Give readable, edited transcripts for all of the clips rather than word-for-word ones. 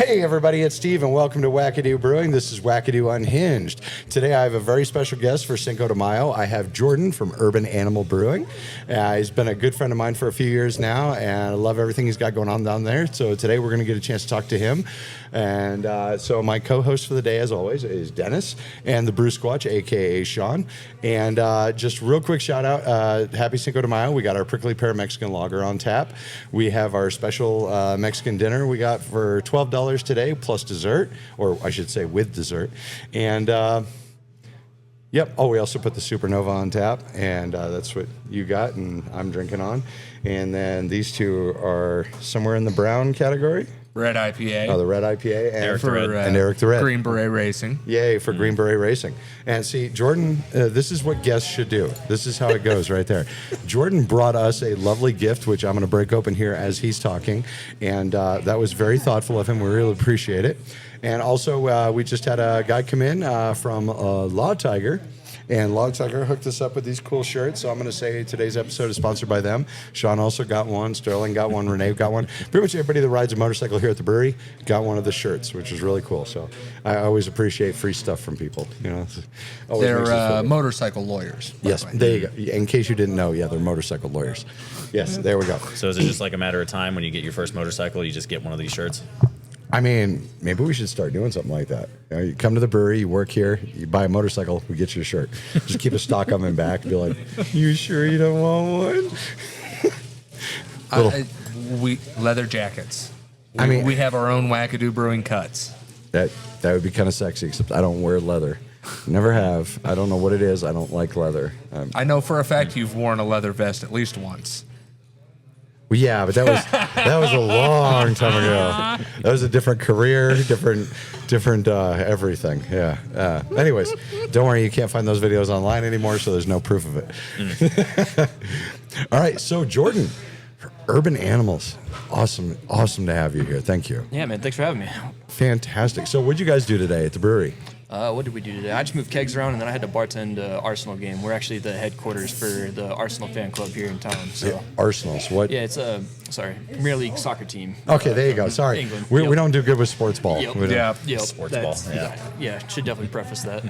Hey everybody, it's Steve and welcome to Wackadoo Brewing. This is Wackadoo Unhinged. Today I have a very special guest for Cinco de Mayo. I have Jordan from Urban Animal Brewing. He's been a good friend of mine for a few years now and I love everything he's got going on down there. So today we're going to get a chance to talk to him. And so my co-host for the day, as always, is Dennis and the Brew Squatch, aka Sean. And just real quick shout out, happy Cinco de Mayo. We got our Prickly Pear Mexican Lager on tap. We have our special Mexican dinner we got for $12 today, plus dessert, or I should say with dessert. And yep. Oh, we also put the Supernova on tap, and that's what you got, and I'm drinking on. And then these two are somewhere in the brown category. Red IPA. Oh, the red IPA. And Eric the Red. Green Beret Racing. Yay, for Green Beret Racing. And see, Jordan, this is what guests should do. This is how it goes right there. Jordan brought us a lovely gift, which I'm going to break open here as he's talking. And that was very thoughtful of him. We really appreciate it. And also, we just had a guy come in from Law Tiger. And Law Tiger hooked us up with these cool shirts. So I'm going to say today's episode is sponsored by them. Sean also got one. Sterling got one. Renee got one. Pretty much everybody that rides a motorcycle here at the brewery got one of the shirts, which is really cool. So I always appreciate free stuff from people. You know, They're motorcycle lawyers. Yes, there you go. In case you didn't know, yeah, they're motorcycle lawyers. Yes, there we go. So is it just like a matter of time when you get your first motorcycle, you just get one of these shirts? I mean, maybe we should start doing something like that. You come to the brewery, you work here, you buy a motorcycle, we get you a shirt. Just keep a stock on them back. Be like, you sure you don't want one? We leather jackets. I mean, we have our own Wackadoo Brewing cuts. That would be kind of sexy, except I don't wear leather. Never have. I don't know what it is. I don't like leather. I know for a fact you've worn a leather vest at least once. Well, yeah, but that was a long time ago. That was a different career, different everything. Yeah. Anyways, don't worry, you can't find those videos online anymore, so there's no proof of it. All right, so Jordan, Urban Animals, awesome to have you here. Thank you. Yeah, man, thanks for having me. Fantastic. So, what'd you guys do today at the brewery? What did we do today? I just moved kegs around, and then I had to bartend Arsenal game. We're actually the headquarters for the Arsenal fan club here in town. So Yeah, Arsenals. What? yeah, it's a Premier League soccer team. Okay, there you go. Sorry, England. we Yep. don't do good with sports ball. Yep. We don't. Yeah. Yep, Sports that's- ball, yeah. Yeah, should definitely preface that.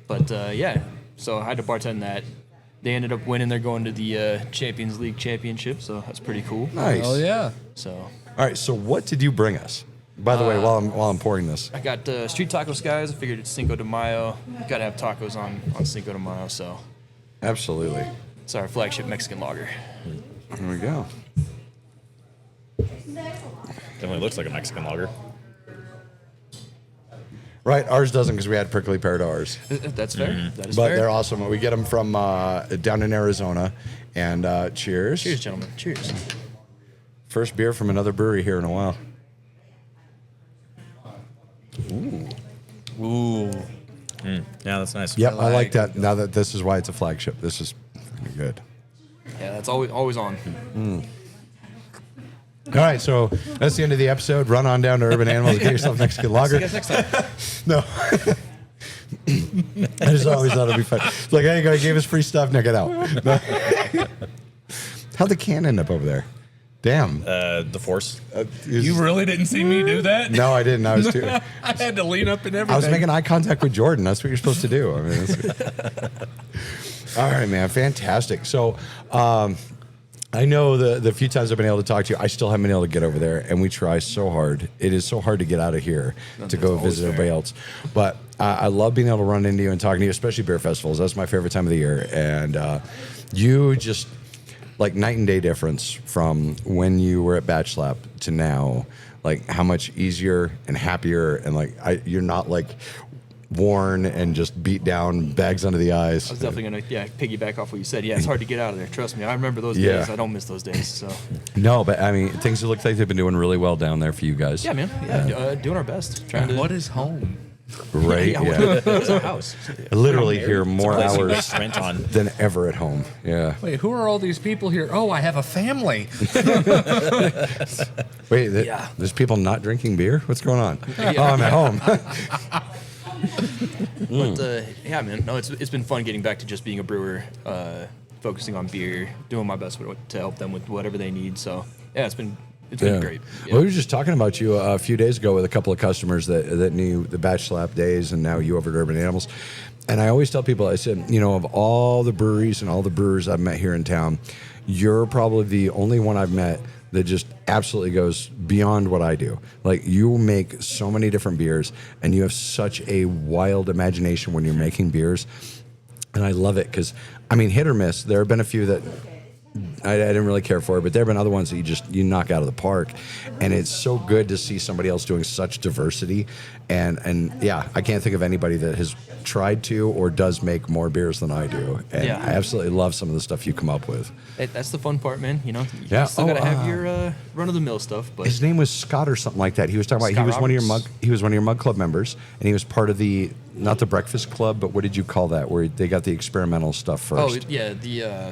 But yeah, so I had to bartend that. They ended up winning. They're going to the Champions League championship, so that's pretty cool. Nice. Oh yeah. So All right. So, what did you bring us? By the way, while I'm pouring this, I got street tacos, guys. I figured it's Cinco de Mayo. Got to have tacos on Cinco de Mayo, so absolutely. it's our flagship Mexican lager. Here we go. Definitely looks like a Mexican lager. Right, ours doesn't because we had prickly pear to ours. That's fair. That is But fair. they're awesome. We get them from down in Arizona. And cheers. Cheers, gentlemen. Cheers. First beer from another brewery here in a while. Ooh. Yeah, that's nice. Yep, I like like that. Now that this is why it's a flagship. This is pretty good. Yeah, that's always on. All right, so that's the end of the episode. Run on down to Urban Animals. Get yourself Mexican lager. See you guys next time. No. I just always thought it'd be fun. It's like, hey, you gave us free stuff. Now get out. No. How'd the can end up over there? Damn. The Force. You really didn't see me do that? No, I didn't. I was too. I had to lean up and everything. I was making eye contact with Jordan. That's what you're supposed to do. I mean, all right, man, fantastic. So, I know the few times I've been able to talk to you, I still haven't been able to get over there, and we try so hard. It is so hard to get out of here to go visit everybody else. But I love being able to run into you and talking to you, especially beer festivals. That's my favorite time of the year, and you just. Like night and day difference from when you were at Batch Lab to now, like how much easier and happier and like you're not like worn and just beat down, bags under the eyes. I was definitely gonna piggyback off what you said. Yeah, it's hard to get out of there. Trust me, I remember those Yeah. days. I don't miss those days. So No, but I mean things look like they've been doing really well down there for you guys. yeah, man. Yeah, doing our best. Trying to. What is home? Right? Yeah. It's our house. I literally hear more Place you hours sprint on. than ever at home. Yeah. Wait, who are all these people here? Oh, I have a family. Wait, Yeah. there's people not drinking beer? What's going on? Oh, I'm at home. But yeah, man. No, it's been fun getting back to just being a brewer, focusing on beer, doing my best to help them with whatever they need. So yeah, it's been It's been great. Yeah. Well, we were just talking about you a few days ago with a couple of customers that knew the Batch Slap days, and now you over at Urban Animals. And I always tell people, I said, of all the breweries and all the brewers I've met here in town, you're probably the only one I've met that just absolutely goes beyond what I do. Like, you make so many different beers, and you have such a wild imagination when you're making beers. And I love it because, hit or miss. There have been a few that I didn't really care for, but there have been other ones that you knock out of the park, and it's so good to see somebody else doing such diversity. And yeah, I can't think of anybody that has tried to or does make more beers than I do. And Yeah. I absolutely love some of the stuff you come up with. That's the fun part, man. You Yeah. still gotta have your run of the mill stuff. But His name was Scott or something like that. He was talking about Scott he was one of your Roberts. he was one of your mug club members, and he was part of the not the breakfast club, but what did you call that? Where they got the experimental stuff first. oh yeah,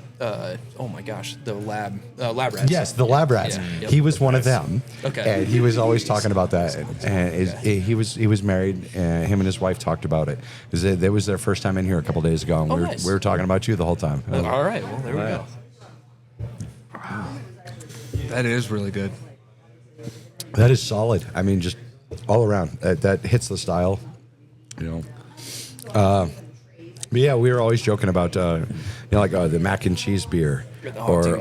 oh my gosh, the lab rats. Yes, the lab rats. Yeah, yep. He was one of them. Okay. And he was always talking about that. He was married. Him and his wife talked about it. That was their first time in here a couple days ago, and Oh, we nice. were talking about you the whole time. All right, well there we go. That is really good. That is solid. Just all around. That hits the style. But yeah, we were always joking about the mac and cheese beer, Oh, dude,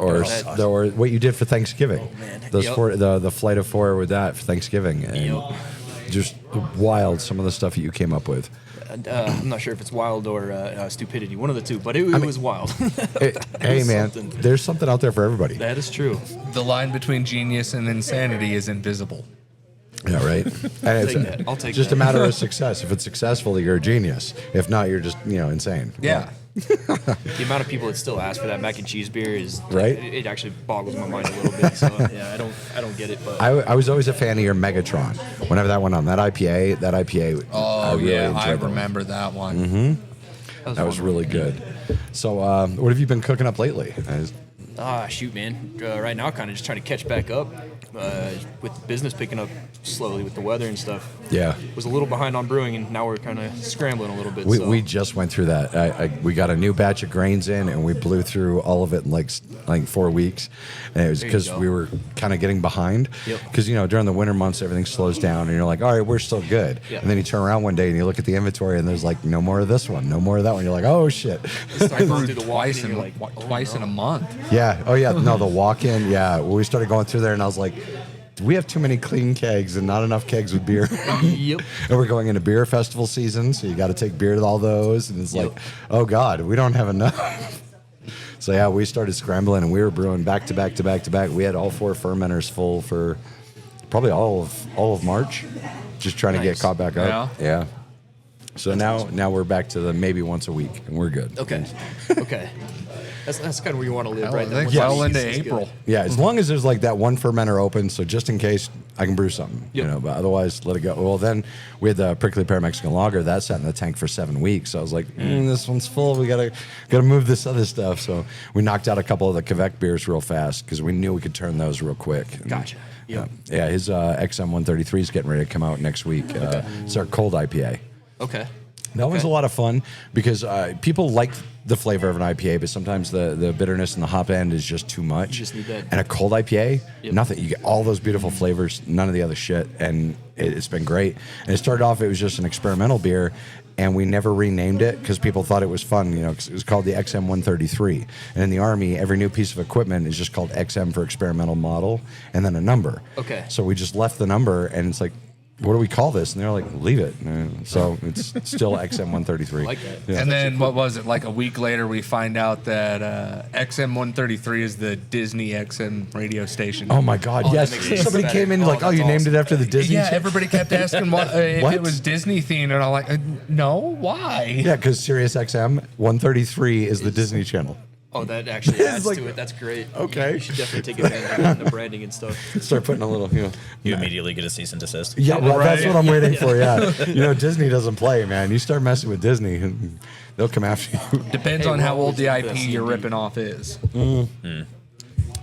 or what you did for Thanksgiving. Oh, man. Those Yep. the flight of 4 with that for Thanksgiving, and Yep. just wild some of the stuff that you came up with. I'm not sure if it's wild or stupidity, one of the two, but it was wild. Hey man, something. there's something out there for everybody. That is true. The line between genius and insanity is invisible. Yeah, right. And take that. I'll take just that. a matter of success. If it's successful, you're a genius. If not, you're just insane. Yeah. The amount of people that still ask for that mac and cheese beer is Right. It actually boggles my mind a little bit. So yeah, I don't get it. But I was always a fan of your Megatron. Whenever that went on, that IPA, I Oh, really yeah. I enjoyed that. remember that one. That was really good. So, what have you been cooking up lately? Shoot, man. Right now, kind of just trying to catch back up with business picking up slowly with the weather and stuff. Yeah. Was a little behind on brewing, and now we're kind of scrambling a little bit. We just went through that. We got a new batch of grains in, and we blew through all of it in like 4 weeks. And it was There you because go. we were kind of getting behind. Yep. Because during the winter months, everything slows down, and you're like, all right, we're still good. Yeah. And then you turn around one day and you look at the inventory, and there's like no more of this one, no more of that one. You're like, oh shit. Start going through the Twice walk-in, in and you're like, twice in a month. Yeah. Oh yeah. No, the walk-in. Yeah. We started going through there, and I was like, we have too many clean kegs and not enough kegs with beer. Yep. And we're going into beer festival season, so you got to take beer to all those, and it's Yep. like, oh god, we don't have enough. So yeah, we started scrambling, and we were brewing back to back to back to back. We had all 4 fermenters full for probably all of March, just trying to get Nice. caught back up. Yeah. So now we're back to the maybe once a week, and we're good. Okay. Okay. That's kind of where you want to live, Hell, right? I think Once a well week into is good. April. Yeah, as long as there's like that one fermenter open, so just in case I can brew something, Yep. but otherwise let it go. Well, then we had the prickly pear Mexican lager that sat in the tank for 7 weeks. So I was like, this one's full. We gotta move this other stuff. So we knocked out a couple of the Quebec beers real fast because we knew we could turn those real quick. And, Gotcha. Yep. Yeah, his XM 133 is getting ready to come out next week. It's our cold IPA. Okay. That one's a lot of fun because people like the flavor of an IPA, but sometimes the bitterness and the hop end is just too much. You just need that. And a cold IPA, Yep. nothing. You get all those beautiful flavors, none of the other shit, and it's been great. And it started off, it was just an experimental beer, and we never renamed it because people thought it was fun, 'cause it was called the XM 133. And in the Army, every new piece of equipment is just called XM for experimental model, and then a number. Okay. So we just left the number, and it's like, what do we call this? And they're like, leave it. So it's still XM 133. I like that. Yeah. And then what was it? Like a week later, we find out that XM 133 is the Disney XM radio station. Oh my God! Oh, that Yes, makes sense. somebody came in Oh, like, "Oh, you that's named it awesome. after the Disney." yeah, channel?" everybody kept asking if What? it was Disney themed, and I'm like, no, why? Yeah, because Sirius XM 133 is the Disney Channel. Oh, that actually It's adds like- to it. That's great. Okay. You should definitely take advantage of that in the branding and stuff. Start putting a little, You immediately get a cease and desist. Yeah, well, Right. that's what I'm waiting for. Yeah, Disney doesn't play, man. You start messing with Disney, and they'll come after you. Depends Hey, on we're how old always the the IP best you're CD. ripping off is.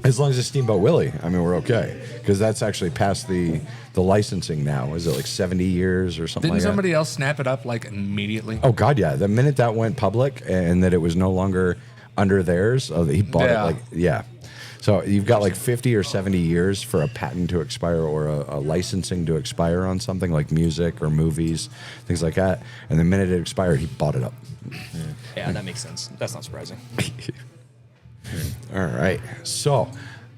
As long as it's Steamboat Willie, we're okay because that's actually past the licensing now. Is it like 70 years or something Didn't like that? somebody else snap it up like immediately? Oh God, yeah. The minute that went public and that it was no longer under theirs, he bought Yeah. it. So you've got like 50 or 70 years for a patent to expire or a licensing to expire on something like music or movies, things like that. And the minute it expired, he bought it up. Yeah, that makes sense. That's not surprising. All right. So,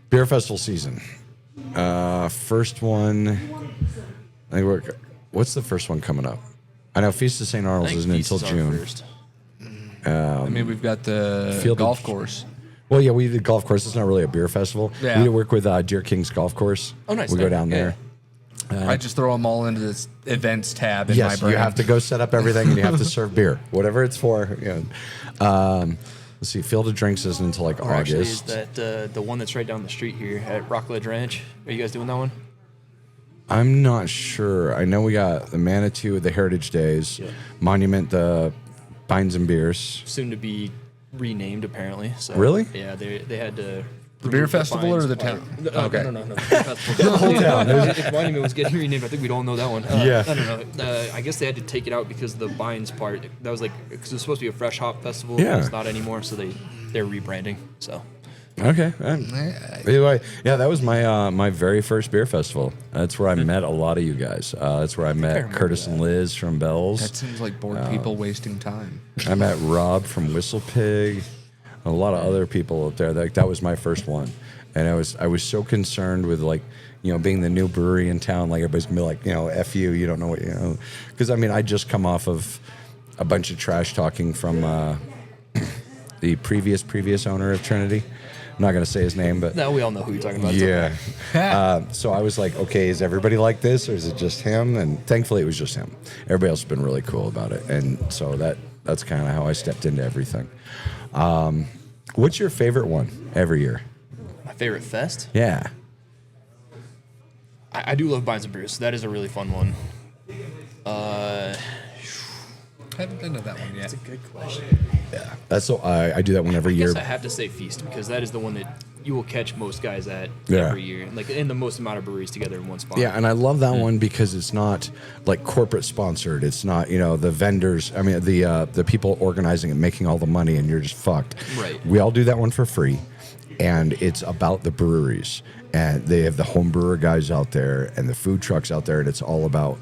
beer festival season. First one. I think what's the first one coming up? I know Feast of St. I Arnold's think isn't Feast until is our June. first. I mean, we've got the Field of- golf course. Well, yeah, we did golf course. It's not really a beer festival. Yeah. We work with Deer King's golf course. Oh, nice. We go Yeah. down there. I just throw them all into this events tab in my Yes, brain. you have to go set up everything, and you have to serve beer, whatever it's for. You know. Let's see, Field of Drinks isn't until like Or actually, is August. that the one that's right down the street here at Rockledge Ranch? Are you guys doing that one? I'm not sure. I know we got the Manitou, the Heritage Days, Yeah. Monument, the Bines and Beers. Soon to be renamed, apparently. So Really? Yeah, they had to. The beer festival or the town? Okay. Okay. No. The beer festival. The whole town. If Monument was getting renamed, I think we'd all know that one. Yeah. I don't know. I guess they had to take it out because the Vines part. That was like because it was supposed to be a fresh hop festival. Yeah. But it's not anymore, so they're rebranding. So. Okay. Either way, yeah, that was my my very first beer festival. That's where I met a lot of you guys. That's where I met remember Curtis and Liz from Bells. That seems like bored people wasting time. I met Rob from Whistle Pig. A lot of other people up there. That was my first one, and I was so concerned with like, you know, being the new brewery in town. Like everybody's gonna be like, you know, F you don't know what you know. Because I mean, I just come off of a bunch of trash talking from the previous owner of Trinity. I'm not gonna say his name, but Now we all know who you're talking about. yeah. So I was like, okay, is everybody like this, or is it just him? And thankfully, it was just him. Everybody else has been really cool about it, and so that's kind of how I stepped into everything. What's your favorite one every year? My favorite fest. Yeah. I do love Bines and Brews. That is a really fun one. I haven't been to that one yet. That's a good question. Yeah. That's so I do that one every I year. guess I have to say Feast because that is the one that you will catch most guys at Yeah. every year, like in the most amount of breweries together in one spot. Yeah, and I love that one because it's not like corporate sponsored. It's not, you know, the vendors. I mean, the people organizing and making all the money, and you're just fucked. Right. We all do that one for free, and it's about the breweries, and they have the home brewer guys out there and the food trucks out there, and it's all about.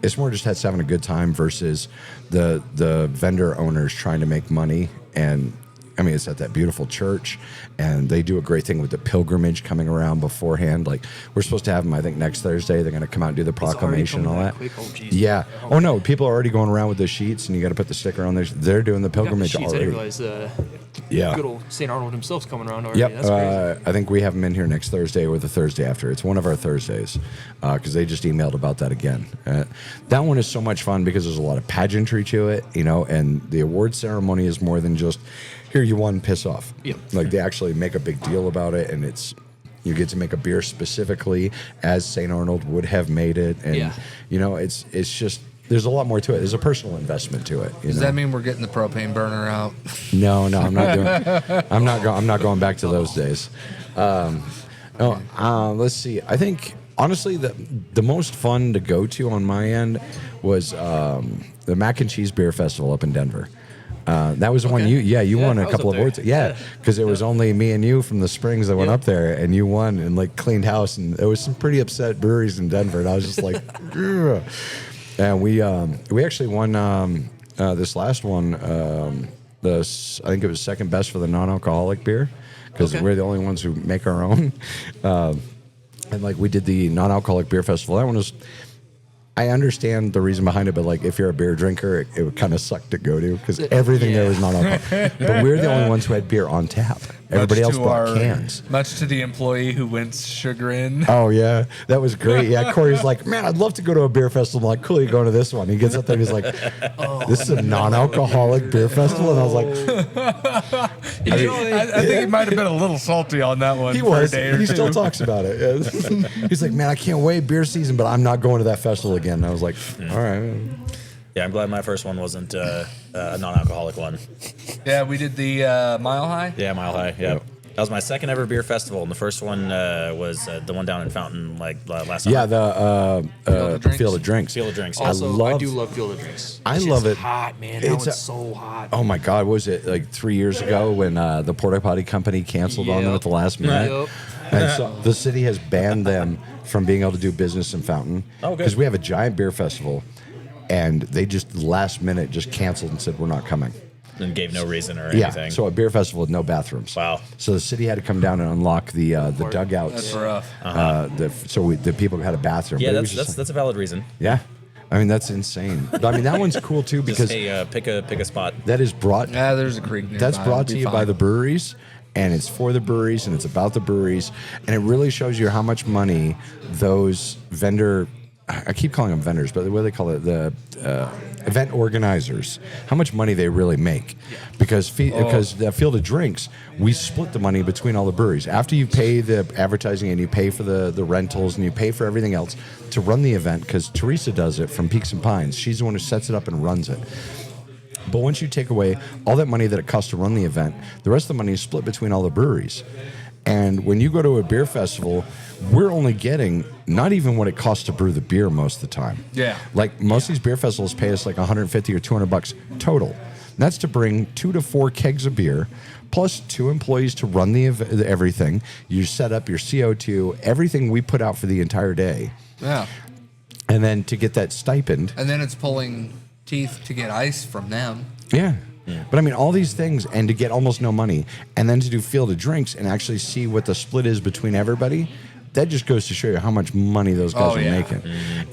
It's more just having a good time versus the vendor owners trying to make money. And I mean, it's at that beautiful church, and they do a great thing with the pilgrimage coming around beforehand. Like, we're supposed to have them, I think, next Thursday. They're going to come out and do the proclamation and all that. Quick. Oh, geez. Yeah. Oh, no. People are already going around with the sheets, and you got to put the sticker on there. They're doing the Got the pilgrimage sheets, I already. didn't realize Yeah. good old St. Arnold himself's coming around already. Yep. That's crazy. I think we have them in here next Thursday or the Thursday after. It's one of our Thursdays because they just emailed about that again. That one is so much fun because there's a lot of pageantry to it, you know, and the award ceremony is more than just, here you won, piss off. Yep. Like they actually make a big deal about it, and you get to make a beer specifically as St. Arnold would have made it. And, Yeah. you know, it's just, there's a lot more to it. There's a personal investment to it. You Does know? that mean we're getting the propane burner out? No, I'm not doing. I'm not going back to those days. Let's see. I think honestly, the most fun to go to on my end was the Mac and Cheese Beer Festival up in Denver. That was the one you won I a was couple up of awards. there. Yeah, because it was only me and you from the Springs that went Yep. up there, and you won and like cleaned house, and there was some pretty upset breweries in Denver, and I was just like, ugh. And we actually won this last one. I think it was second best for the non-alcoholic beer because Okay. we're the only ones who make our own. And like we did the non-alcoholic beer festival. That one was. I understand the reason behind it, but like if you're a beer drinker, it would kind of suck to go to because everything there was non-alcoholic. But we're the only ones who had beer on tap. Everybody else bought cans. Much to the employee who went chagrin. Oh yeah, that was great. Yeah, Corey's like, man, I'd love to go to a beer festival. I'm like, cool, you going to this one? He gets up there and he's like, this is a non-alcoholic beer festival, and I was like, I think he might have been a little salty on that one. he for was. A day or He two. still talks about it. Yeah. He's like, man, I can't wait beer season, but I'm not going to that festival again. And I was like, all right. Yeah, I'm glad my first one wasn't a non-alcoholic one. Yeah, we did the Mile High. Yeah, Mile High. Yeah. That was my second ever beer festival, and the first one was the one down in Fountain, last summer. Yeah, the Field of Drinks. Field of Drinks. Also, I do love Field of Drinks. I It's love just it. hot, man. That one's so hot. Oh my God, what was it like 3 years ago when the Porta Potty Company canceled on them at the last minute? Yep. And so the city has banned them from being able to do business in Fountain. Oh, good. Because we have a giant beer festival, and they just last minute just canceled and said we're not coming. And gave no reason or Yeah, anything. so a beer festival with no bathrooms. Wow. So the city had to come down and unlock the dugouts. That's rough. The people had a bathroom. Yeah, but it was that's just that's a valid reason. yeah. I mean that's insane. But, I mean that one's cool too Just because hey, pick a spot. that is brought. Yeah, there's a creek nearby. That's brought It'll to be you by fine. the breweries, and it's for the breweries, and it's about the breweries, and it really shows you how much money those I keep calling them vendors, but what do they call it? The event organizers, how much money they really make. Because the Field of Drinks, we split the money between all the breweries. After you pay the advertising and you pay for the rentals and you pay for everything else to run the event, because Teresa does it from Peaks and Pines. She's the one who sets it up and runs it. But once you take away all that money that it costs to run the event, the rest of the money is split between all the breweries. And when you go to a beer festival, we're only getting not even what it costs to brew the beer most of the time. Yeah. Like most of these beer festivals pay us like 150 or 200 bucks total. And that's to bring 2 to 4 kegs of beer, plus 2 employees to run everything. You set up your CO2, everything we put out for the entire day. Yeah. And then to get that stipend. And then it's pulling teeth to get ice from them. Yeah. But I mean, all these things, and to get almost no money, and then to do Field of Drinks and actually see what the split is between everybody, that just goes to show you how much money those guys are making.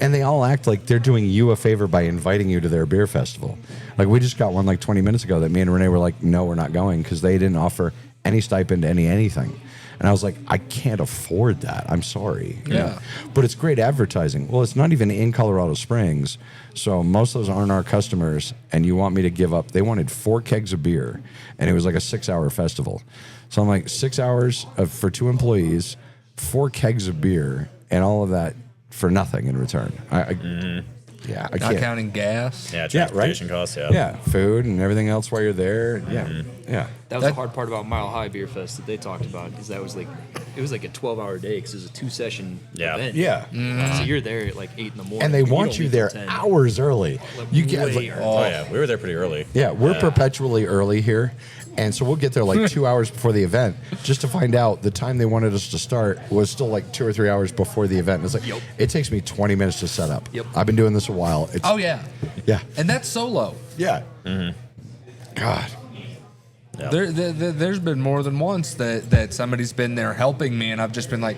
And they all act like they're doing you a favor by inviting you to their beer festival. Like, we just got one like 20 minutes ago that me and Renee were like, no, we're not going, because they didn't offer any stipend, anything. And I was like, I can't afford that. I'm sorry. You know? But it's great advertising. Well, it's not even in Colorado Springs. So most of those aren't our customers. And you want me to give up. They wanted 4 kegs of beer. And it was like a 6-hour festival. So I'm like, 6 hours for 2 employees, 4 kegs of beer, and all of that for nothing in return. Yeah, I Not can't. counting gas. Yeah, Yeah, transportation right? costs. Yeah, food and everything else while you're there. Yeah, yeah. That was the hard part about Mile High Beer Fest that they talked about, because it was like a 12-hour day, because it was a 2-session event. Yeah. So you're there at like 8 in the morning. And they want don't you leave there till 10. hours early. You get Way like, early. Oh yeah, we were there pretty early. yeah, we're perpetually early here. And so we'll get there like 2 hours before the event just to find out the time they wanted us to start was still like 2 or 3 hours before the event. And it's like, it takes me 20 minutes to set up. Yep. I've been doing this a while. It's, Oh, yeah. yeah. And that's solo. Yeah. God. Yeah. There's been more than once that somebody's been there helping me, and I've just been like,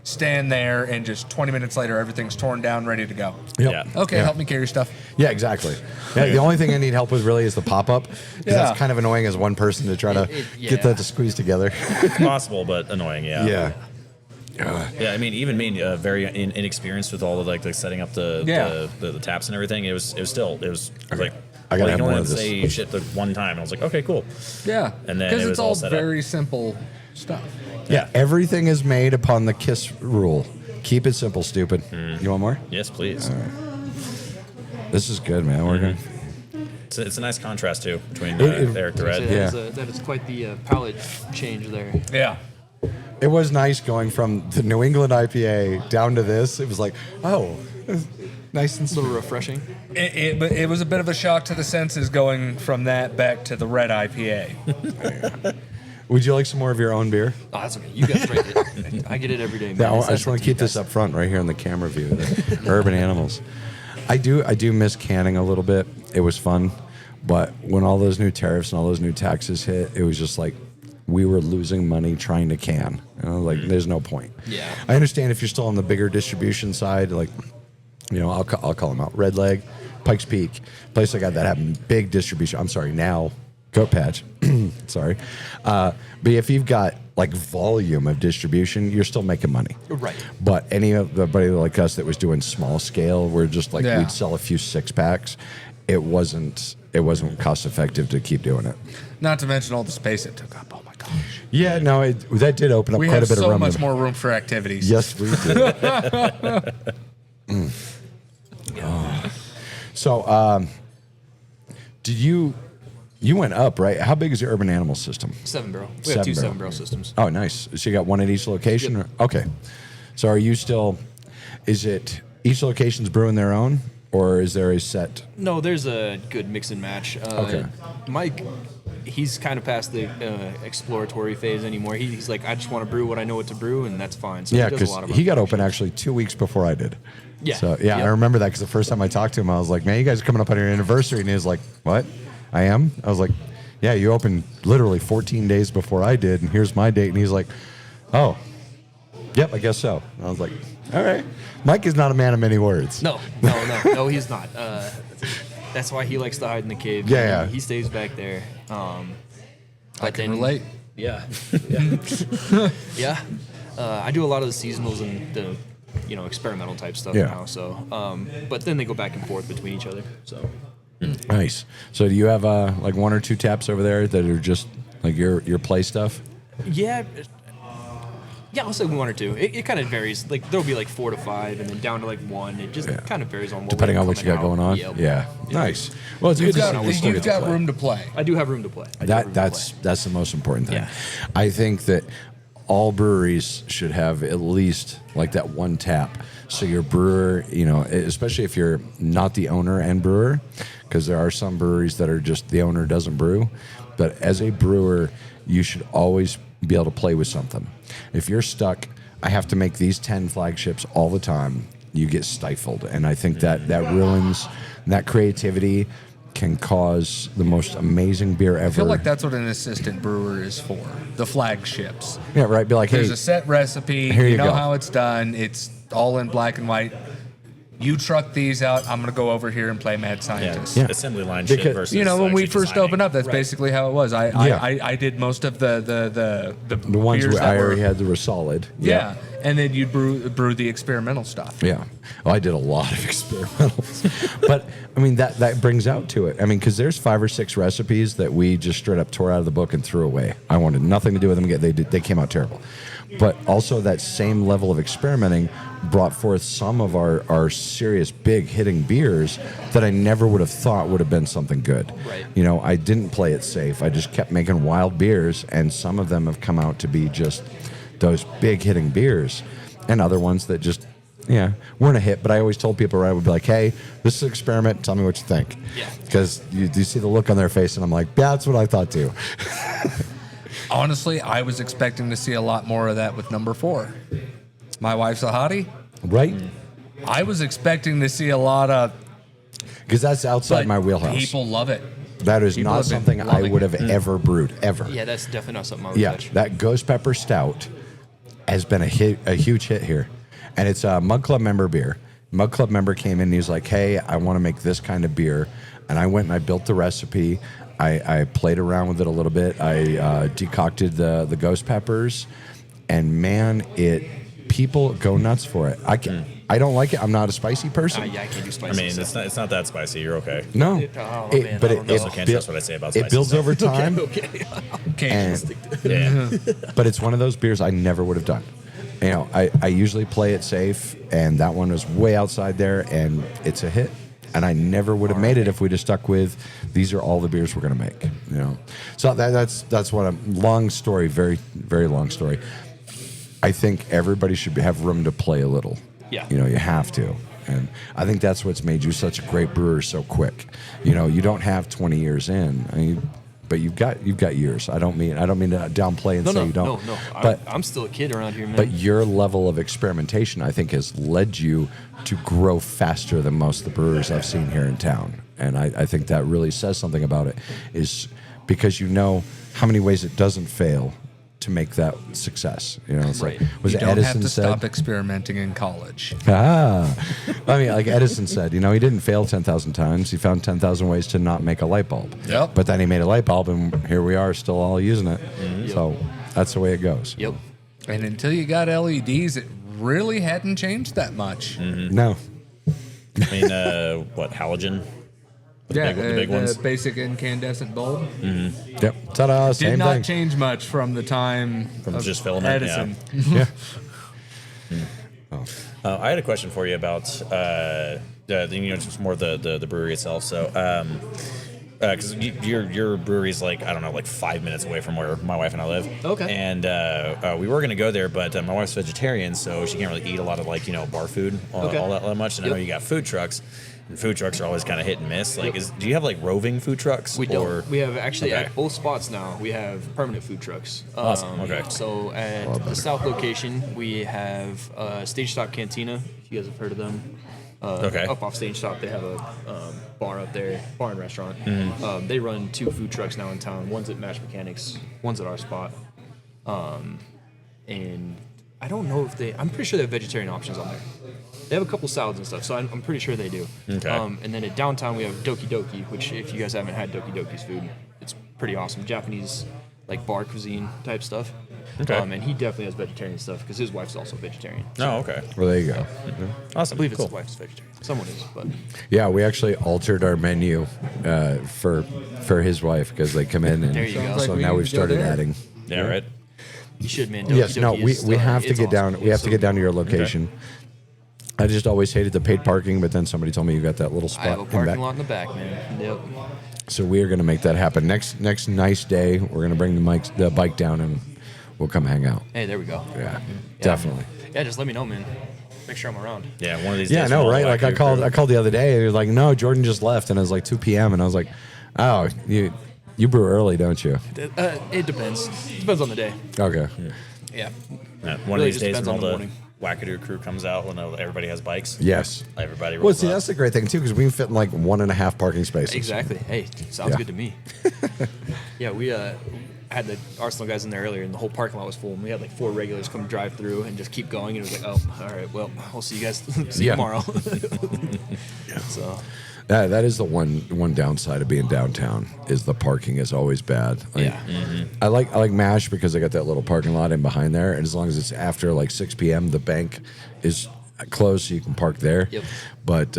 stand there, and just 20 minutes later, everything's torn down, ready to go. Yep. Yeah. Okay, Yeah. help me carry stuff. Yeah, exactly. Yeah, the only thing I need help with really is the pop-up. 'Cause that's kind of annoying as one person to try to get that to squeeze together. It's possible, but annoying. Yeah. Yeah. Yeah, I mean, even me, very inexperienced with all of like the setting up the taps and everything. It was like, I gotta you have don't one want of to this. say shit the one time. And I was like, okay, cool. Yeah. And then because it it's was all all set up. very simple stuff. Yeah, everything is made upon the KISS rule. Keep it simple, stupid. You want more? Yes, please. This is good, man. We're good. It's a nice contrast too between Eric the So Red. that is quite the palate change there. Yeah. It was nice going from the New England IPA down to this. It was like, oh, nice and A little smooth. refreshing. But it was a bit of a shock to the senses going from that back to the red IPA. Would you like some more of your own beer? Oh, that's okay. You guys drink it. I get it every day, man. Yeah, I It's just want to keep this up front right here in the camera view. The urban animals. I do miss canning a little bit. It was fun, but when all those new tariffs and all those new taxes hit, it was just like we were losing money trying to can. You know, like there's no point. Yeah. I understand if you're still on the bigger distribution side, like I'll call them out. Red Leg, Pikes Peak, place like that have big distribution. I'm sorry, now Goat Patch. Sorry, but if you've got like volume of distribution, you're still making money. Right. But anybody like us that was doing small scale, we're just like Yeah. we'd sell a few 6-packs. It wasn't cost effective to keep doing it. Not to mention all the space it took up. Oh my gosh. Yeah, no, that did open up We quite have a bit of so room. much more room for activities. Yes, we do. So, did you You went up, right? How big is your Urban Animal system? 7-barrel. We have 2 7-barrel. 7-barrel systems. Oh, nice. So you got one at each location? Yep. Okay. So are you still, is it each location's brewing their own, or is there a set? No, there's a good mix and match. Okay. Mike, he's kind of past the exploratory phase anymore. He's like, I just want to brew what I know what to brew, and that's fine. So Yeah, he does because a lot of he got open productions. actually 2 weeks before I did. Yeah. So, yeah, Yep. I remember that because the first time I talked to him, I was like, man, you guys are coming up on your anniversary. And he was like, what? I am? I was like, yeah, you opened literally 14 days before I did, and here's my date. And he's like, oh, yep, I guess so. And I was like, all right. Mike is not a man of many words. No, he's not. That's why he likes to hide in the cave. Yeah. He stays back there. I can relate. Yeah. Yeah. I do a lot of the seasonals and the, experimental type stuff Yeah. now. So, but then they go back and forth between each other. So, Nice. So do you have like 1 or 2 taps over there that are just like your play stuff? yeah. Yeah, I'll say 1 or 2. It kind of varies. Like there'll be like 4 to 5, and then down to like 1. It just kind of varies on what Depending we have on what you coming got going on? Yep. Yeah. Nice. Well, it's good You've to got, see we still you've get to got play. room to play. I do have room to play. That's the most important thing. Yeah. I think that all breweries should have at least like that 1 tap. So your brewer, especially if you're not the owner and brewer, because there are some breweries that are just the owner doesn't brew. But as a brewer, you should always be able to play with something. If you're stuck, I have to make these 10 flagships all the time, you get stifled. And I think that ruins that creativity, can cause the most amazing beer ever. I feel like that's what an assistant brewer is for. The flagships. Yeah, right. Be like, hey, There's a set recipe. here you know go. how it's done. It's all in black and white. You truck these out. I'm gonna go over here and play mad scientist. Yeah. Assembly line Because- shit versus When we actually first designing. opened up, that's Right. basically how it was. Yeah. I did most of the the ones beers where that I already were, had that were solid. yeah. And then you'd brew the experimental stuff. Yeah. Oh, I did a lot of experimentals. But, I mean, that brings out to it. I mean, because there's 5 or 6 recipes that we just straight up tore out of the book and threw away. I wanted nothing to do with them. They came out terrible. But also that same level of experimenting brought forth some of our serious big hitting beers that I never would have thought would have been something good. Right. I didn't play it safe. I just kept making wild beers, and some of them have come out to be just those big hitting beers, and other ones that just weren't a hit. But I always told people, I would be like, hey, this is an experiment, tell me what you think. Yeah. Because you see the look on their face, and I'm like, yeah, that's what I thought too. Honestly, I was expecting to see a lot more of that with number 4. My wife's a hottie. Right? I was expecting to see a lot of. Because that's outside but my wheelhouse. People love it. That is people not have been something I loving would it. have ever brewed, ever. Yeah, that's definitely not something I would Yeah, touch. that Ghost Pepper Stout has been a huge hit here. And it's a Mug Club member beer. Mug Club member came in and he was like, hey, I want to make this kind of beer. And I went and I built the recipe. I played around with it a little bit. I decocted the ghost peppers. And man, people go nuts for it. I don't like it. I'm not a spicy person. Yeah, I can't do I spicy. mean, so. it's not that spicy. You're okay. No. Oh, It- man, but I it, don't know. it, Also can't buil- trust what I say about it spicy builds stuff. over time. Okay. And, Yeah. but it's one of those beers I never would have done. I usually play it safe, and that one was way outside there, and it's a hit. And I never would have made it if we'd have stuck with these are all the beers we're going to make. So that's what long story, very very long story. I think everybody should have room to play a little. Yeah. You have to. And I think that's what's made you such a great brewer so quick. You don't have 20 years in. But you've got years. I don't mean to downplay and say you don't. No. But I'm still a kid around here, man. but your level of experimentation, I think, has led you to grow faster than most of the brewers I've seen here in town. And I think that really says something about it, is because you know how many ways it doesn't fail to make that success. It's Right. like, was You it don't Edison have to said? stop experimenting in college. I mean, like Edison said, he didn't fail 10,000 times. He found 10,000 ways to not make a light bulb. Yep. But then he made a light bulb, and here we are still all using it. So that's the way it goes. Yep. And until you got LEDs, it really hadn't changed that much. No. I mean, halogen? The big ones? The basic incandescent bulb. Yep. Ta-da, Did same not thing. change much from the time From of just filament, Edison. Yeah. I had a question for you about just more the brewery itself. So, because your brewery's like, I don't know, like 5 minutes away from where my wife and I live. Okay. And we were gonna go there, but my wife's vegetarian, so she can't really eat a lot of like bar food all that much. And I know you got food trucks. And food trucks are always kind of hit and miss. Like, do you have like roving food trucks? We don't. We have actually Okay. at both spots now. We have permanent food trucks. Awesome. Okay. So at the south location, we have Stage Stop Cantina. If you guys have heard of them. Okay. Up off Stage Stop, they have a bar up there, bar and restaurant. Mm-hmm. They run 2 food trucks now in town. One's at Match Mechanics. One's at our spot. And I don't know if I'm pretty sure they have vegetarian options on there. They have a couple salads and stuff, so I'm pretty sure they do. Okay. And then at downtown we have Doki Doki, which if you guys haven't had Doki Doki's food, it's pretty awesome. Japanese like bar cuisine type stuff. Okay. And he definitely has vegetarian stuff because his wife's also vegetarian. Oh, okay. Well, there you go. Awesome. I believe it's Cool. his wife's vegetarian. Someone is, but Yeah, we actually altered our menu for his wife because they come in, and There you go. so Like we now need we've to go started there. adding. Yeah, right. you should, man. Doki Yes, no, Doki we is, we have to it's get down. awesome. We have It's to so get down to good. your location. I just always hated the paid parking, but then somebody told me you got that little spot I have a in parking back. lot in the back, man. Yep. So we are going to make that happen. Next nice day, we're going to bring the bike down and we'll come hang out. Hey, there we go. Yeah, definitely. Yeah, just let me know, man. Make sure I'm around. Yeah, one of these Yeah, days. no, we'll right? whack Like your crew. I called the other day. He was like, "No, Jordan just left," and it was like 2 p.m. and I was like, "Oh, you brew early, don't you?" It depends. Depends on the day. Okay. Yeah. Yeah, one Really of these just days depends when all on the the morning. Wackadoo crew comes out when everybody has bikes. Yes. Everybody Well, rolls see, up. that's the great thing too, because we can fit in like 1.5 parking spaces. Exactly. Hey, sounds Yeah. good to me. Yeah, we had the Arsenal guys in there earlier, and the whole parking lot was full. And we had like 4 regulars come drive through and just keep going. And it was like, oh, all right, well, we'll see you guys. See you Yeah. tomorrow. So That is the one downside of being downtown is the parking is always bad. Like, yeah, I like MASH because they got that little parking lot in behind there, and as long as it's after like 6 p.m., the bank is closed, so you can park there. Yep. But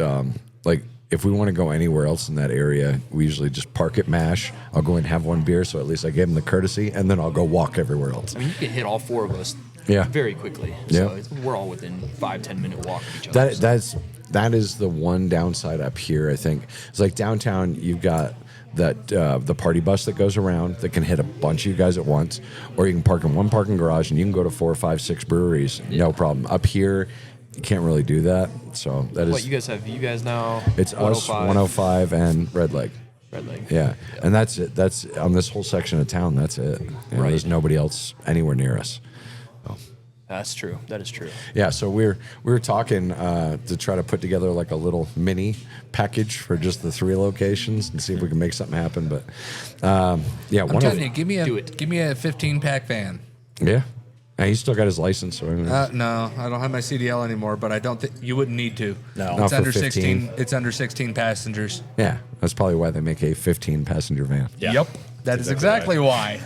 like if we want to go anywhere else in that area, we usually just park at MASH. I'll go and have one beer, so at least I gave them the courtesy, and then I'll go walk everywhere else. I mean, you can hit all 4 of us. Yeah. Very quickly. Yeah. So we're all within 5-10 minute walk of each other. That is the one downside up here. I think it's like downtown. You've got that the party bus that goes around that can hit a bunch of you guys at once, or you can park in one parking garage and you can go to 4, 5, 6 breweries, no problem. Up here, you can't really do that. So that is What you guys have? You guys now? it's us 105 and Red Leg. Red Leg. Yeah, and that's it. That's on this whole section of town. That's it. Right. There's nobody else anywhere near us. That's true. That is true. Yeah, so we were talking to try to put together like a little mini package for just the 3 locations and see if we can make something happen. But yeah, I'm one of telling you, give me Do it. a 15-pack van. yeah, and he's still got his license. So I mean, No, I don't have my CDL anymore, but I don't think you wouldn't need to. No. It's Not for under 15. 16. It's under 16 passengers. yeah, that's probably why they make a 15-passenger van. Yeah. Yep, that is Exactly exactly why.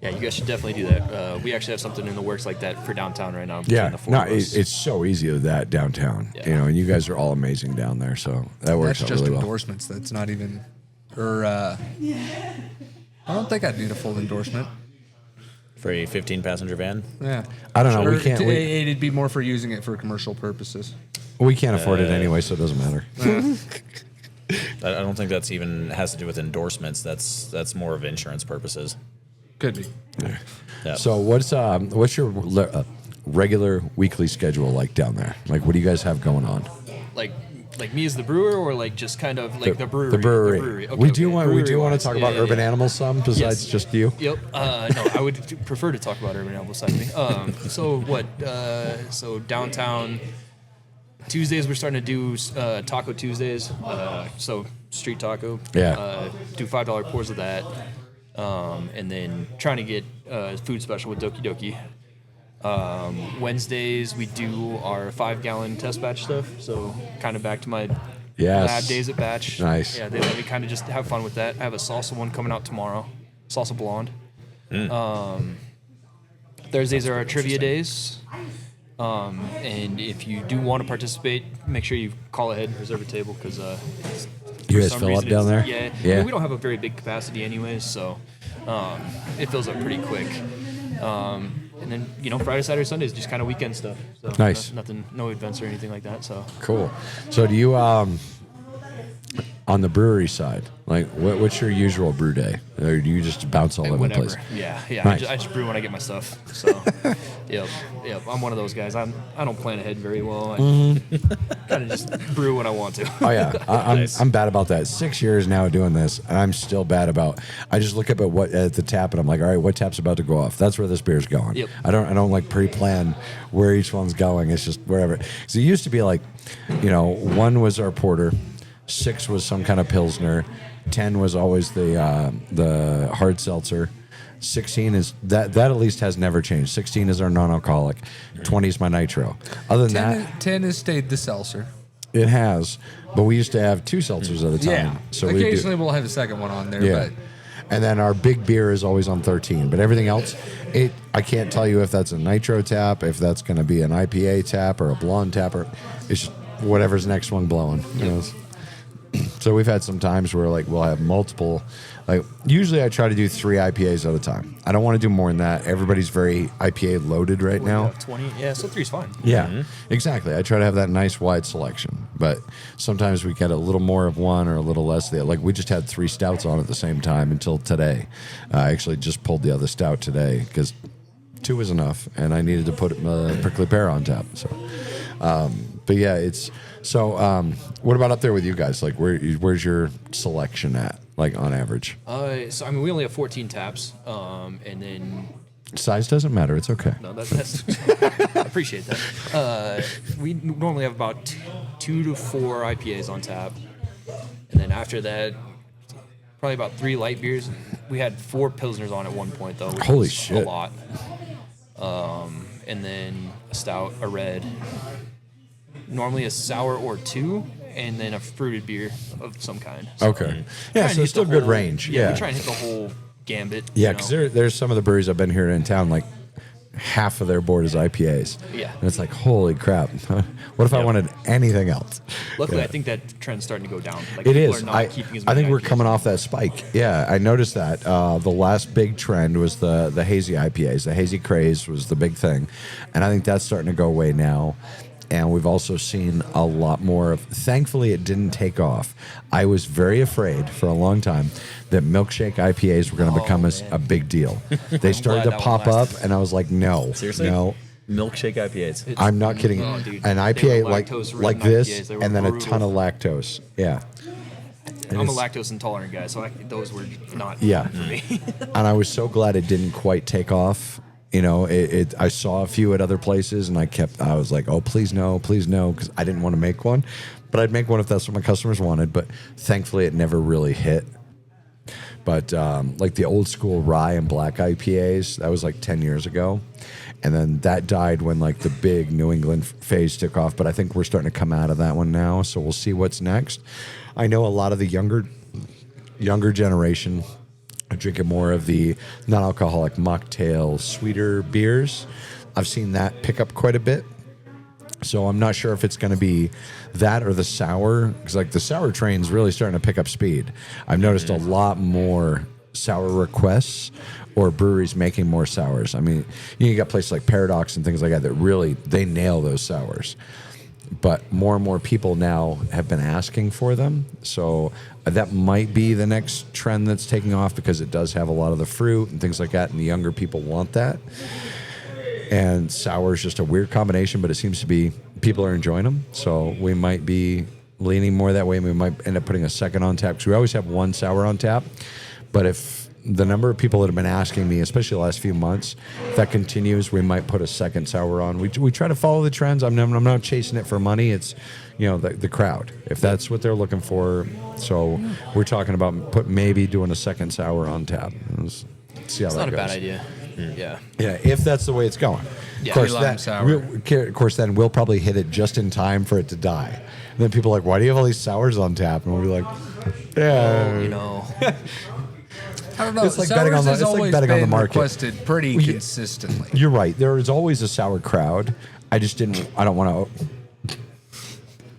Yeah, you guys should definitely do that. We actually have something in the works like that for downtown right now. between Yeah, the 4 no, of us. it's so easy of that downtown. Yeah. You know, and you guys are all amazing down there, so that works That's out just really well. endorsements. That's not even. Or I don't think I'd need a full endorsement. For a 15-passenger van. Yeah. I don't know. Or We can't. it'd be more for using it for commercial purposes. We can't afford it anyway, so it doesn't matter. I don't think that's even has to do with endorsements. That's more of insurance purposes. Could be. Yeah. So what's your regular weekly schedule like down there? Like, what do you guys have going on? Like me as the brewer, or like just kind of like the brewery. The brewery. Okay, we do want to brewery-wise. talk Yeah, about yeah, urban yeah. animals some besides Yes. just you. Yep. No, I would prefer to talk about urban animal side of me. So what? So downtown Tuesdays we're starting to do Taco Tuesdays. So street taco. Yeah. Do $5 pours of that, and then trying to get food special with Doki Doki. Wednesdays we do our 5-gallon test batch stuff. So kind of back to my Yes. lab days at batch. Nice. Yeah, they let me kind of just have fun with that. I have a salsa one coming out tomorrow. Salsa blonde. Thursdays are our trivia days. And if you do want to participate, make sure you call ahead, reserve a table, because You guys fill up down there? Yeah. I Yeah. mean, we don't have a very big capacity anyways, so it fills up pretty quick. And then Friday, Saturday, Sundays just kind of weekend stuff. So Nice. nothing, no events or anything like that. So Cool. So do you on the brewery side, like what's your usual brew day? Or do you just bounce all over the Whenever. place? Yeah. Nice. I just brew when I get my stuff. So, yep. I'm one of those guys. I don't plan ahead very well. I kind of just brew when I want to. Oh yeah, Nice. I'm bad about that. 6 years now doing this, and I'm still bad about. I just look up at the tap, and I'm like, all right, what tap's about to go off? That's where this beer's going. Yep. I don't like pre-plan where each one's going. It's just wherever. So it used to be like, 1 was our porter, 6 was some kind of pilsner, 10 was always the hard seltzer. 16 is that at least has never changed. 16 is our non-alcoholic. 20 is my nitro. Other than that, 10 has stayed the seltzer. it has. But we used to have 2 seltzers at a time. Yeah. So Occasionally we'll have a second one on there, yeah. but And then our big beer is always on 13. But everything else, I can't tell you if that's a nitro tap, if that's going to be an IPA tap or a blonde tap, or it's just whatever's next one blowing. So we've had some times where we'll have multiple. Usually I try to do 3 IPAs at a time. I don't want to do more than that. Everybody's very IPA loaded right now. 20. Yeah, so 3's fine. Yeah, exactly. I try to have that nice wide selection, but sometimes we get a little more of one or a little less of the other. Like we just had 3 stouts on at the same time until today. I actually just pulled the other stout today because 2 was enough, and I needed to put prickly pear on tap. So, but yeah, it's so. What about up there with you guys? Like, where's your selection at? Like on average, So I mean, we only have 14 taps, and then size doesn't matter. It's okay. no, that's I appreciate that. We normally have about 2 to 4 IPAs on tap, and then after that, probably about 3 light beers. We had 4 pilsners on at one point though. Which Holy was shit. A lot. And then a stout, a red, normally a sour or 2. And then a fruited beer of some kind. So Okay. Yeah, try and so hit it's still the good whole- range. Yeah, Yeah. we try and hit the whole gambit. Yeah, because there's some of the breweries I've been here in town, like half of their board is IPAs. Yeah. And it's like, holy crap. What if I wanted anything else? Luckily, Yeah. I think that trend's starting to go down. Like, It people is. Are not I keeping as I many think we're IPAs. coming off that spike. Yeah, I noticed that. The last big trend was the hazy IPAs. The hazy craze was the big thing. And I think that's starting to go away now. And we've also seen a lot more of. Thankfully, it didn't take off. I was very afraid for a long time that milkshake IPAs were going to become a big deal. They started to glad that pop one up, lasted. and I was like, no, Seriously? no. Milkshake IPAs. I'm not kidding. Oh, dude. An They IPA were like lactose-ridden this, IPAs. They were and then a brutal. ton of lactose. Yeah. I'm a lactose intolerant guy, so those were not Yeah. for me. And I was so glad it didn't quite take off. I saw a few at other places, and I was like, oh, please no, because I didn't want to make one. But I'd make one if that's what my customers wanted. But thankfully, it never really hit. But like the old school rye and black IPAs, that was like 10 years ago. And then that died when like the big New England phase took off. But I think we're starting to come out of that one now. So we'll see what's next. I know a lot of the younger generation are drinking more of the non-alcoholic mocktail, sweeter beers. I've seen that pick up quite a bit. So I'm not sure if it's going to be that or the sour, because like the sour train's really starting to pick up speed. I've noticed a lot more sour requests or breweries making more sours. I mean, you got places like Paradox and things like that really, they nail those sours. But more and more people now have been asking for them. So that might be the next trend that's taking off, because it does have a lot of the fruit and things like that, and the younger people want that. And sour is just a weird combination, but it seems to be people are enjoying them. So we might be leaning more that way, and we might end up putting a second on tap, because we always have one sour on tap. But if the number of people that have been asking me, especially the last few months, if that continues, we might put a second sour on. We try to follow the trends. I'm not chasing it for money. It's the crowd, if that's what they're looking for. So we're talking about maybe doing a second sour on tap. Let's see how It's that not a goes. bad idea. Yeah. Yeah, if that's the way it's going. Yeah, of course, we lime sour. of course, then we'll probably hit it just in time for it to die. And then people are like, why do you have all these sours on tap? And we'll be like, yeah. I don't know. It's like betting on Sours the- has it's like always betting on the been market. requested pretty Well, consistently. You're right. There is always a sour crowd. I don't want to.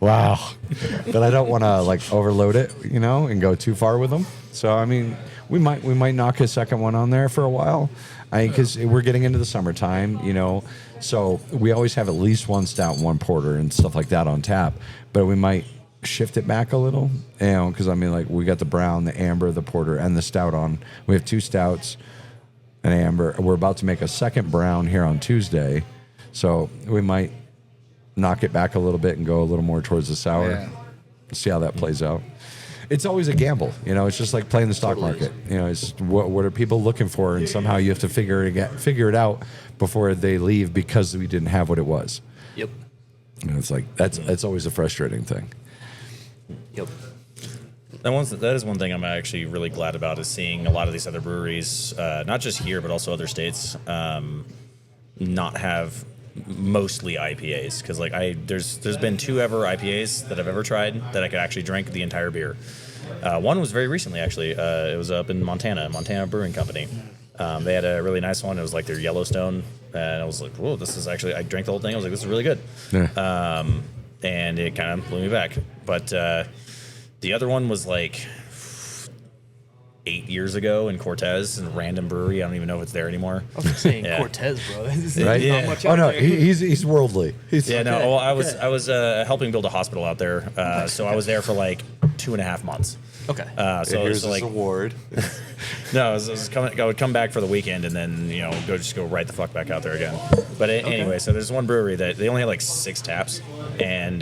Wow. But I don't want to like overload it, and go too far with them. So I mean, we might knock a second one on there for a while, because we're getting into the summertime, So we always have at least one stout, and one porter, and stuff like that on tap. But we might shift it back a little, because I mean, like we got the brown, the amber, the porter, and the stout on. We have 2 stouts, an amber. We're about to make a second brown here on Tuesday, so we might knock it back a little bit and go a little more towards the sour. Yeah. See how that plays out. It's always a gamble, it's just like playing the stock market. It's what are people looking for, and somehow you have to figure it out before they leave because we didn't have what it was. Yep. And it's like that's always a frustrating thing. Yep. That is one thing I'm actually really glad about, is seeing a lot of these other breweries, not just here but also other states, not have mostly IPAs, because like there's been 2 ever IPAs that I've ever tried that I could actually drink the entire beer. One was very recently, actually. It was up in Montana Brewing Company. They had a really nice one. It was like their Yellowstone, and I was like, whoa, this is actually, I drank the whole thing. I was like, this is really good. Yeah. And it kind of blew me back. But the other one was like 8 years ago in Cortez, in a random brewery. I don't even know if it's there anymore. I was saying Cortez, bro. Right? Yeah. Not much Oh out no, there. he's worldly. Yeah, no. Well, I was helping build a hospital out there, so I was there for like 2.5 months. Okay. So Here's like, this award. no, I would come back for the weekend and then go right the fuck back out there again. But anyway, so there's one brewery that they only had like 6 taps, and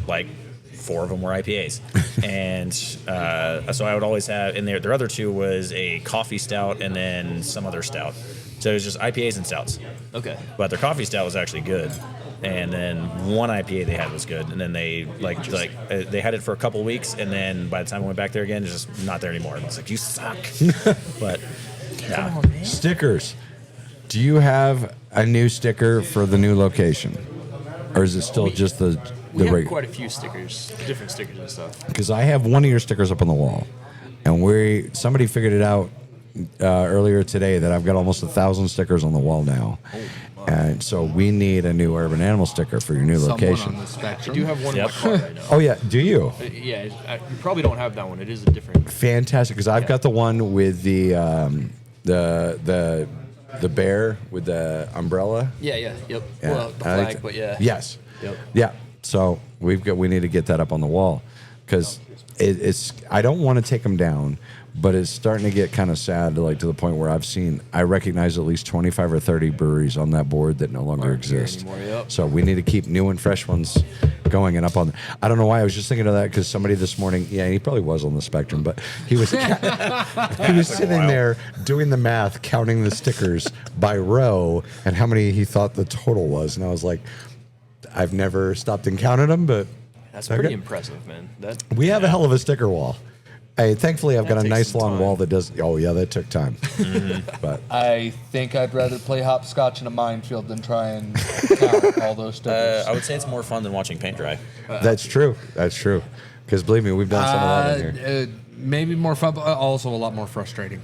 like 4 of them were IPAs, and so I would always have in there. Their other 2 was a coffee stout and then some other stout. So it was just IPAs and stouts. Okay. But their coffee stout was actually good, and then one IPA they had was good, and then they they had it for a couple of weeks, and then by the time I went back there again, it's just not there anymore. And it's like, you suck. But yeah. Stickers. Do you have a new sticker for the new location, or is it still just the We have regular? quite a few stickers, different stickers and stuff. Because I have one of your stickers up on the wall, and somebody figured it out earlier today that I've got almost 1,000 stickers on the wall now, and so we need a new Urban Animal sticker for your new Someone location. on the I spectrum. do have one in my car right now. Oh yeah, do you? Yeah, you probably don't have that one. It is a different. Fantastic, because I've got the one with the bear with the umbrella. Yeah, yep. Yeah, Well, the I like flag, that. but yeah. Yes. Yep. Yeah. So we need to get that up on the wall, because it's. I don't want to take them down, but it's starting to get kind of sad, to the point where I recognize at least 25 or 30 breweries on that board that no longer Aren't here exist. anymore, yep. So we need to keep new and fresh ones going and up on. I don't know why I was just thinking of that, because somebody this morning, he probably was on the spectrum, but he was he was sitting there doing the math, counting the stickers by row and how many he thought the total was, and I was like, I've never stopped and counted them, but That's okay. pretty impressive, man. We have a hell of a sticker wall. Hey, thankfully, I've got a takes nice some long time. wall that does. Oh yeah, that took time. But I think I'd rather play hopscotch in a minefield than try and count all those stickers. I would say it's more fun than watching paint dry. that's true. That's true. Because believe me, we've done some of that in here. Maybe more fun, but also a lot more frustrating.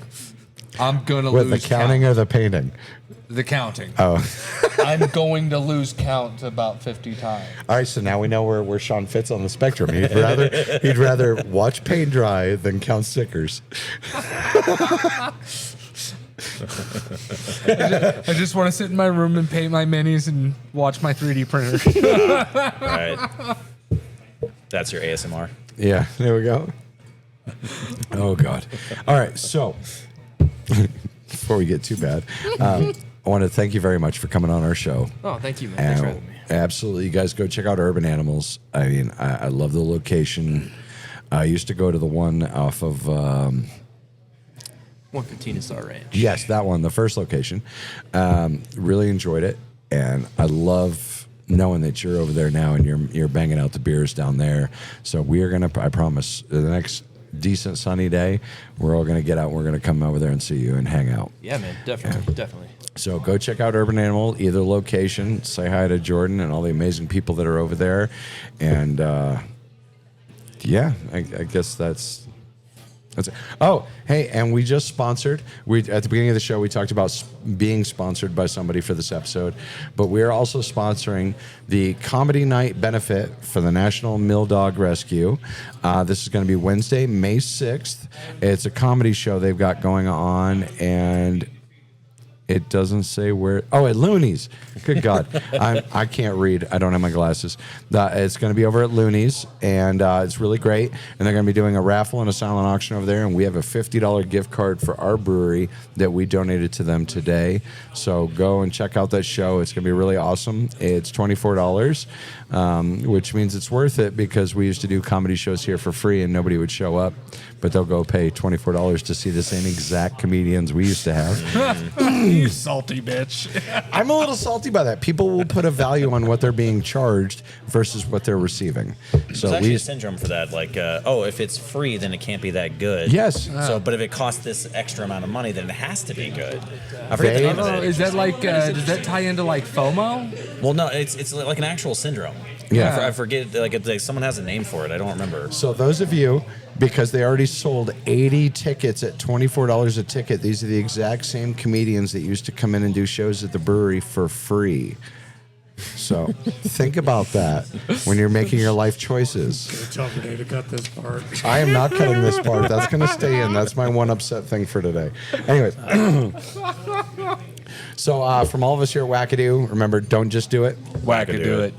I'm gonna With lose the counting count. or the painting. The counting. Oh, I'm going to lose count about 50 times. all right. So now we know where Sean fits on the spectrum. He'd rather watch paint dry than count stickers. I just want to sit in my room and paint my minis and watch my 3D printer. Right. That's your ASMR. Yeah, there we go. Oh God. All right. So before we get too bad, I want to thank you very much for coming on our show. Oh, thank you, man. Thanks for having me. Absolutely. You guys go check out Urban Animals. I mean, I love the location. I used to go to the one off of, 115 Star Ranch. yes, that one, the first location. Really enjoyed it. And I love knowing that you're over there now and you're banging out the beers down there. So we are going to, I promise, the next decent sunny day, we're all going to get out and we're going to come over there and see you and hang out. Yeah, man. Definitely. Definitely. So go check out Urban Animal, either location. Say hi to Jordan and all the amazing people that are over there. And yeah, I guess that's it. Oh, hey, and we just sponsored. At the beginning of the show, we talked about being sponsored by somebody for this episode, but we are also sponsoring the Comedy Night benefit for the National Mill Dog Rescue. This is going to be Wednesday, May 6th. It's a comedy show they've got going on, and It doesn't say where. Oh, at Looney's. Good God. I can't read. I don't have my glasses. It's going to be over at Looney's, and it's really great. And they're going to be doing a raffle and a silent auction over there. And we have a $50 gift card for our brewery that we donated to them today. So go and check out that show. It's going to be really awesome. It's $24, which means it's worth it because we used to do comedy shows here for free and nobody would show up. But they'll go pay $24 to see the same exact comedians we used to have. You salty bitch. I'm a little salty by that. People will put a value on what they're being charged versus what they're receiving. So There's actually a syndrome for that. Like, if it's free, then it can't be that good. Yes. So, but if it costs this extra amount of money, then it has to be good. I forget the name of that. Is that like? Does that tie into like FOMO? Well, no, it's like an actual syndrome. Yeah. I forget. Like someone has a name for it. I don't remember. So those of you, because they already sold 80 tickets at $24 a ticket, these are the exact same comedians that used to come in and do shows at the brewery for free. So think about that when you're making your life choices. Tell Renee to cut this part. I am not cutting this part. That's going to stay in. That's my one upset thing for today. Anyways. So from all of us here at Wackadoo, remember, don't just do it. Wackadoo it.